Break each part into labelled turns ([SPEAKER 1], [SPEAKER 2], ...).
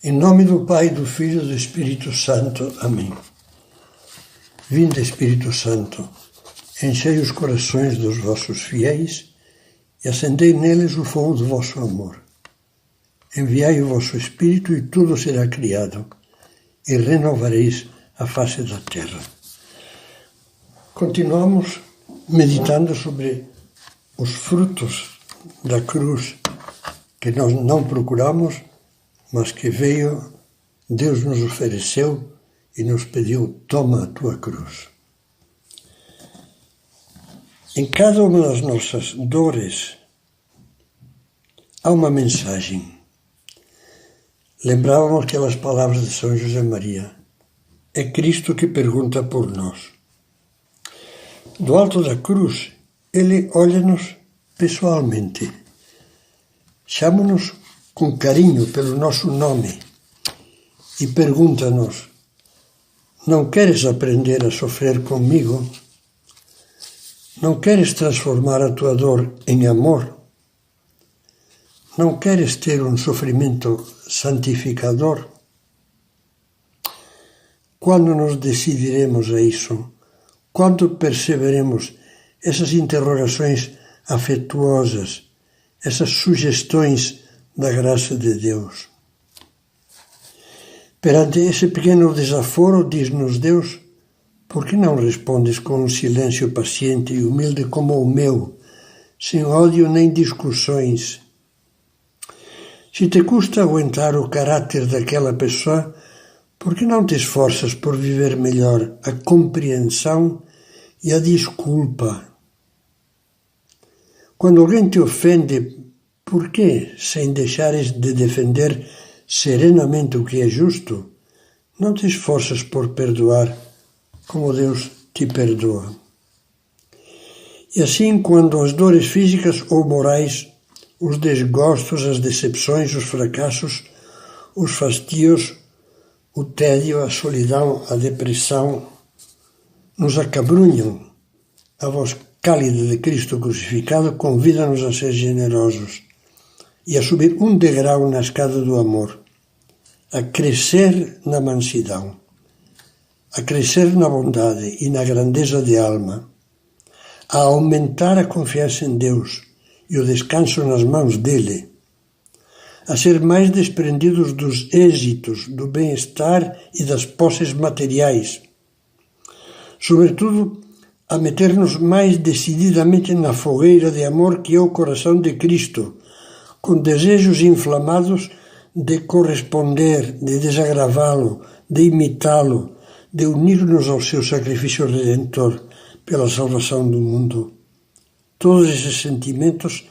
[SPEAKER 1] Em nome do Pai, do Filho e do Espírito Santo. Amém. Vinde, Espírito Santo, enchei os corações dos vossos fiéis e acendei neles o fogo do vosso amor. Enviai o vosso Espírito e tudo será criado, e renovareis a face da terra. Continuamos meditando sobre os frutos da cruz que nós não procuramos, mas que veio, Deus nos ofereceu e nos pediu: toma a tua cruz. Em cada uma das nossas dores há uma mensagem. Lembrávamos aquelas palavras de São José Maria: é Cristo que pergunta por nós. Do alto da cruz, Ele olha-nos pessoalmente, chama-nos com carinho pelo nosso nome e pergunta-nos: não queres aprender a sofrer comigo? Não queres transformar a tua dor em amor? Não queres ter um sofrimento santificador? Quando nos decidiremos a isso? Quando perceberemos essas interrogações afetuosas, essas sugestões da graça de Deus? Perante esse pequeno desaforo, diz-nos Deus: por que não respondes com um silêncio paciente e humilde como o meu, sem ódio nem discussões? Se te custa aguentar o caráter daquela pessoa, por que não te esforças por viver melhor a compreensão e a desculpa? Quando alguém te ofende, por que, sem deixares de defender serenamente o que é justo, não te esforças por perdoar como Deus te perdoa? E assim, quando as dores físicas ou morais, os desgostos, as decepções, os fracassos, os fastios, o tédio, a solidão, a depressão nos acabrunham, a voz cálida de Cristo crucificado convida-nos a ser generosos e a subir um degrau na escada do amor, a crescer na mansidão, a crescer na bondade e na grandeza de alma, a aumentar a confiança em Deus e o descanso nas mãos dele, a ser mais desprendidos dos êxitos, do bem-estar e das posses materiais, sobretudo a meter-nos mais decididamente na fogueira de amor que é o coração de Cristo, com desejos inflamados de corresponder, de desagravá-lo, de imitá-lo, de unir-nos ao seu sacrifício redentor pela salvação do mundo. Todos esses sentimentos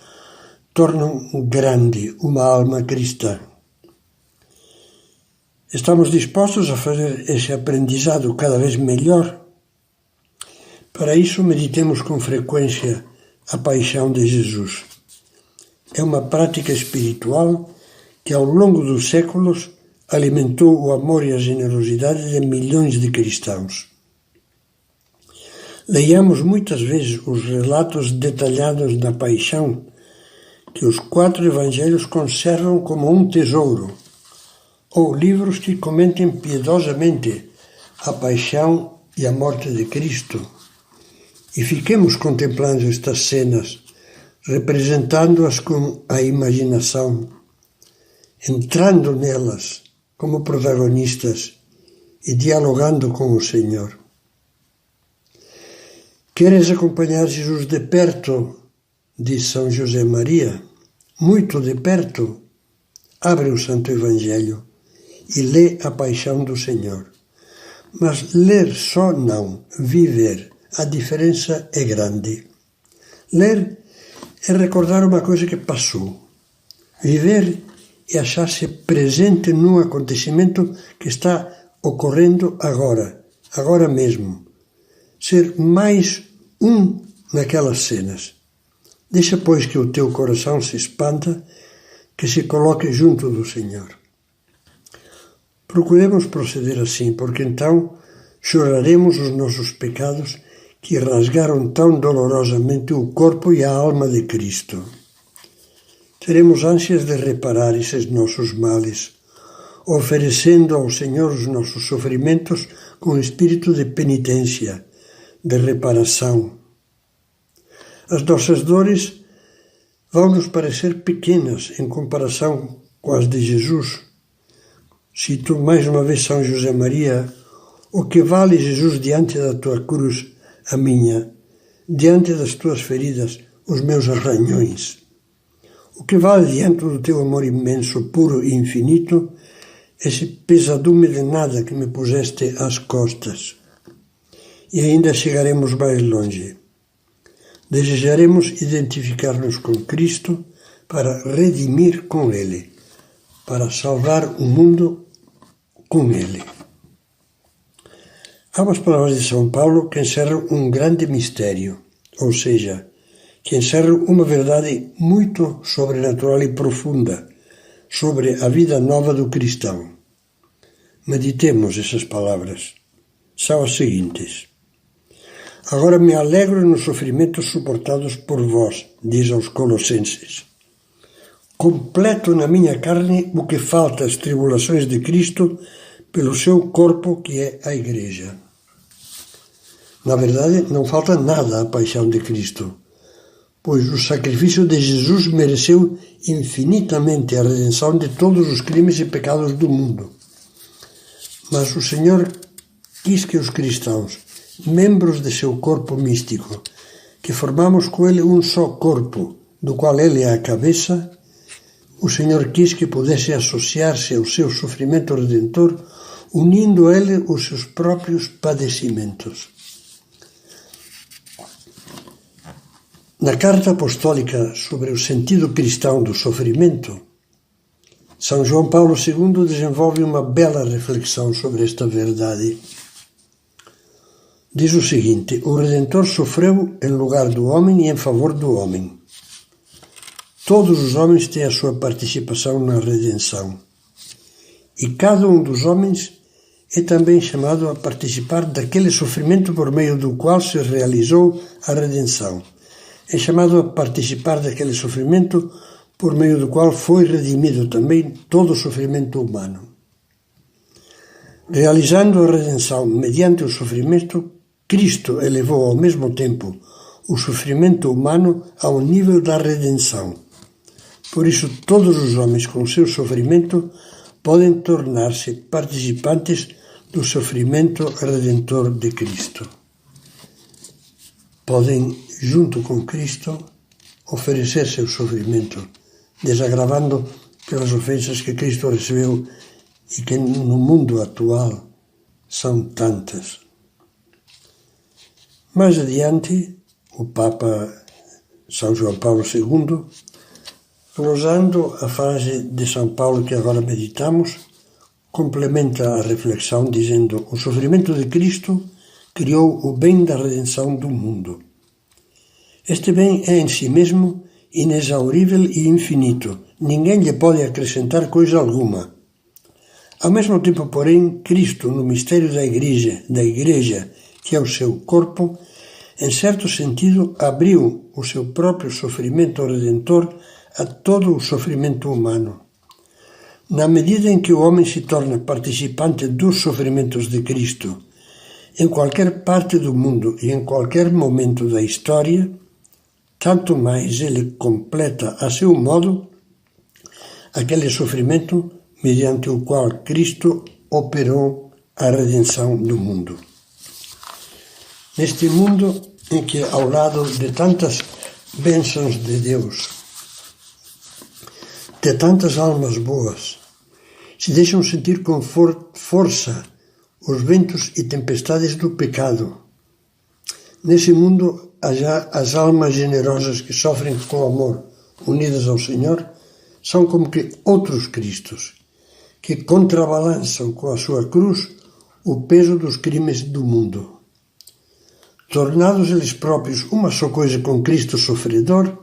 [SPEAKER 1] tornam grande uma alma cristã. Estamos dispostos a fazer esse aprendizado cada vez melhor? Para isso, meditemos com frequência a paixão de Jesus. É uma prática espiritual que, ao longo dos séculos, alimentou o amor e a generosidade de milhões de cristãos. Leiamos muitas vezes os relatos detalhados da paixão que os 4 evangelhos conservam como um tesouro, ou livros que comentem piedosamente a paixão e a morte de Cristo. E fiquemos contemplando estas cenas, representando-as com a imaginação, entrando nelas como protagonistas e dialogando com o Senhor. Queres acompanhar Jesus de perto? Diz São José Maria, muito de perto? Abre o Santo Evangelho e lê a paixão do Senhor. Mas ler só não, viver, a diferença é grande. Ler é recordar uma coisa que passou. Viver é achar-se presente num acontecimento que está ocorrendo agora mesmo. Ser mais um naquelas cenas. Deixa, pois, que o teu coração se expanda, que se coloque junto do Senhor. Procuremos proceder assim, porque então choraremos os nossos pecados que rasgaram tão dolorosamente o corpo e a alma de Cristo. Teremos ânsias de reparar esses nossos males, oferecendo ao Senhor os nossos sofrimentos com espírito de penitência, de reparação. As nossas dores vão nos parecer pequenas em comparação com as de Jesus. Cito mais uma vez São José Maria: o que vale, Jesus, diante da tua cruz, a minha, diante das tuas feridas, os meus arranhões. O que vale diante do teu amor imenso, puro e infinito, esse pesadume de nada que me puseste às costas. E ainda chegaremos mais longe. Desejaremos identificar-nos com Cristo para redimir com Ele, para salvar o mundo com Ele. Há umas palavras de São Paulo que encerram um grande mistério, ou seja, que encerram uma verdade muito sobrenatural e profunda sobre a vida nova do cristão. Meditemos essas palavras. São as seguintes: agora me alegro nos sofrimentos suportados por vós, diz aos Colossenses. Completo na minha carne o que falta às tribulações de Cristo pelo seu corpo, que é a Igreja. Na verdade, não falta nada à paixão de Cristo, pois o sacrifício de Jesus mereceu infinitamente a redenção de todos os crimes e pecados do mundo. Mas o Senhor quis que os cristãos, membros de seu corpo místico, que formamos com Ele um só corpo, do qual Ele é a cabeça, o Senhor quis que pudesse associar-se ao seu sofrimento redentor, unindo a Ele os seus próprios padecimentos. Na Carta Apostólica sobre o sentido cristão do sofrimento, São João Paulo II desenvolve uma bela reflexão sobre esta verdade. Diz o seguinte: o Redentor sofreu em lugar do homem e em favor do homem. Todos os homens têm a sua participação na redenção. E cada um dos homens é também chamado a participar daquele sofrimento por meio do qual se realizou a redenção. É chamado a participar daquele sofrimento por meio do qual foi redimido também todo o sofrimento humano. Realizando a redenção mediante o sofrimento, Cristo elevou ao mesmo tempo o sofrimento humano ao nível da redenção. Por isso, todos os homens com seu sofrimento podem tornar-se participantes do sofrimento redentor de Cristo. Podem, junto com Cristo, oferecer seu sofrimento, desagravando pelas ofensas que Cristo recebeu e que no mundo atual são tantas. Mais adiante, o Papa São João Paulo II, glosando a frase de São Paulo que agora meditamos, complementa a reflexão dizendo: o sofrimento de Cristo criou o bem da redenção do mundo. Este bem é em si mesmo inexaurível e infinito. Ninguém lhe pode acrescentar coisa alguma. Ao mesmo tempo, porém, Cristo, no mistério da Igreja, que é o seu corpo, em certo sentido, abriu o seu próprio sofrimento redentor a todo o sofrimento humano. Na medida em que o homem se torna participante dos sofrimentos de Cristo, em qualquer parte do mundo e em qualquer momento da história, tanto mais ele completa a seu modo aquele sofrimento mediante o qual Cristo operou a redenção do mundo. Neste mundo em que, ao lado de tantas bênçãos de Deus, de tantas almas boas, se deixam sentir com força os ventos e tempestades do pecado. Nesse mundo, as almas generosas que sofrem com amor, unidas ao Senhor, são como que outros Cristos, que contrabalançam com a sua cruz o peso dos crimes do mundo. Tornados eles próprios uma só coisa com Cristo sofredor,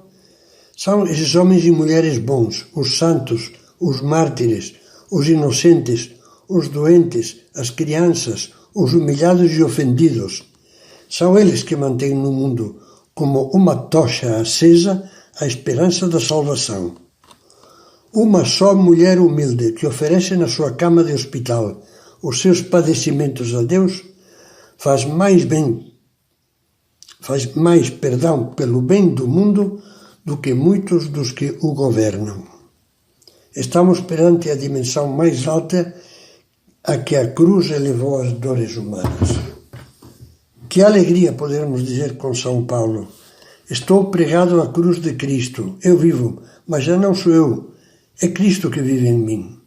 [SPEAKER 1] são esses homens e mulheres bons, os santos, os mártires, os inocentes, os doentes, as crianças, os humilhados e ofendidos. São eles que mantêm no mundo, como uma tocha acesa, a esperança da salvação. Uma só mulher humilde que oferece na sua cama de hospital os seus padecimentos a Deus faz mais perdão pelo bem do mundo do que muitos dos que o governam. Estamos perante a dimensão mais alta a que a cruz elevou as dores humanas. Que alegria podermos dizer com São Paulo: estou pregado à cruz de Cristo, eu vivo, mas já não sou eu, é Cristo que vive em mim.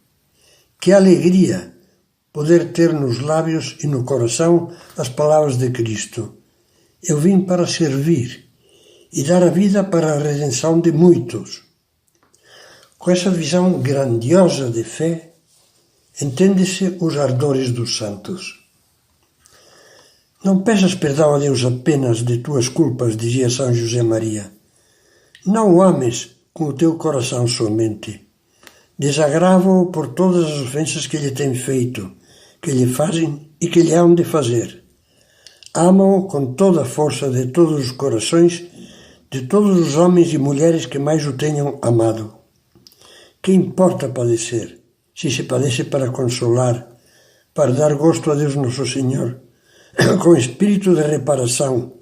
[SPEAKER 1] Que alegria poder ter nos lábios e no coração as palavras de Cristo: eu vim para servir e dar a vida para a redenção de muitos. Com essa visão grandiosa de fé, entende-se os ardores dos santos. Não peças perdão a Deus apenas de tuas culpas, dizia São José Maria. Não o ames com o teu coração somente. Desagrava-o por todas as ofensas que lhe têm feito, que lhe fazem e que lhe hão de fazer. Ama-o com toda a força de todos os corações, de todos os homens e mulheres que mais o tenham amado. Que importa padecer, se se padece para consolar, para dar gosto a Deus Nosso Senhor, com espírito de reparação,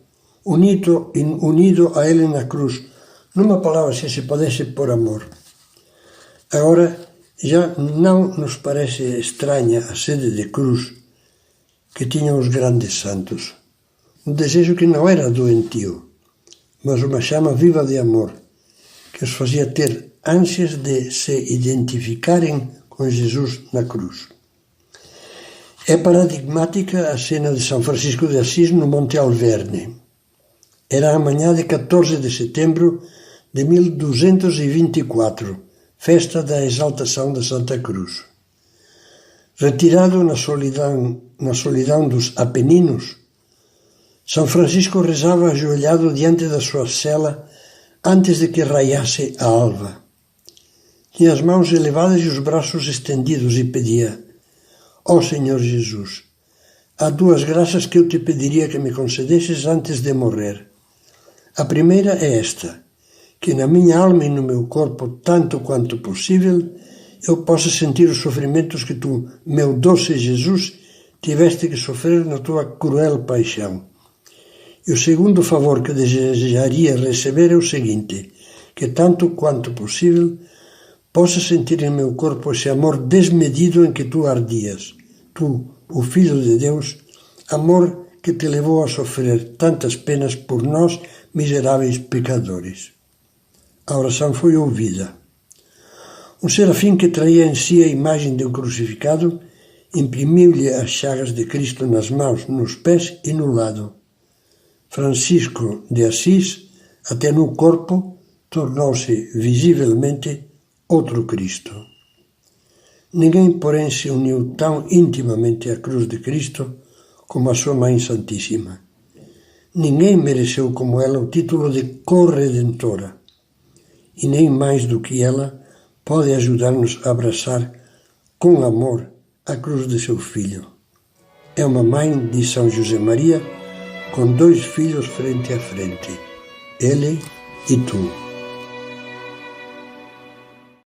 [SPEAKER 1] unido a Ele na cruz, numa palavra, se se padece por amor. Agora, já não nos parece estranha a sede de cruz que tinham os grandes santos. Um desejo que não era doentio, mas uma chama viva de amor, que os fazia ter ânsias de se identificarem com Jesus na cruz. É paradigmática a cena de São Francisco de Assis no Monte Alverne. Era a manhã de 14 de setembro de 1224, festa da exaltação da Santa Cruz. Retirado na solidão dos Apeninos, São Francisco rezava ajoelhado diante da sua cela antes de que raiasse a alva. Tinha as mãos elevadas e os braços estendidos e pedia: ó Senhor Jesus, há duas graças que eu te pediria que me concedesses antes de morrer. A primeira é esta: que na minha alma e no meu corpo, tanto quanto possível, eu possa sentir os sofrimentos que tu, meu doce Jesus, tiveste que sofrer na tua cruel paixão. E o segundo favor que desejaria receber é o seguinte: que tanto quanto possível possa sentir em meu corpo esse amor desmedido em que tu ardias, tu, o Filho de Deus, amor que te levou a sofrer tantas penas por nós, miseráveis pecadores. A oração foi ouvida. Um serafim que traía em si a imagem de um crucificado imprimiu-lhe as chagas de Cristo nas mãos, nos pés e no lado. Francisco de Assis, até no corpo, tornou-se visivelmente outro Cristo. Ninguém, porém, se uniu tão intimamente à cruz de Cristo como a sua Mãe Santíssima. Ninguém mereceu como ela o título de corredentora. E nem mais do que ela pode ajudar-nos a abraçar com amor a cruz de seu Filho. É uma mãe de São José Maria com dois filhos frente a frente, ele e tu.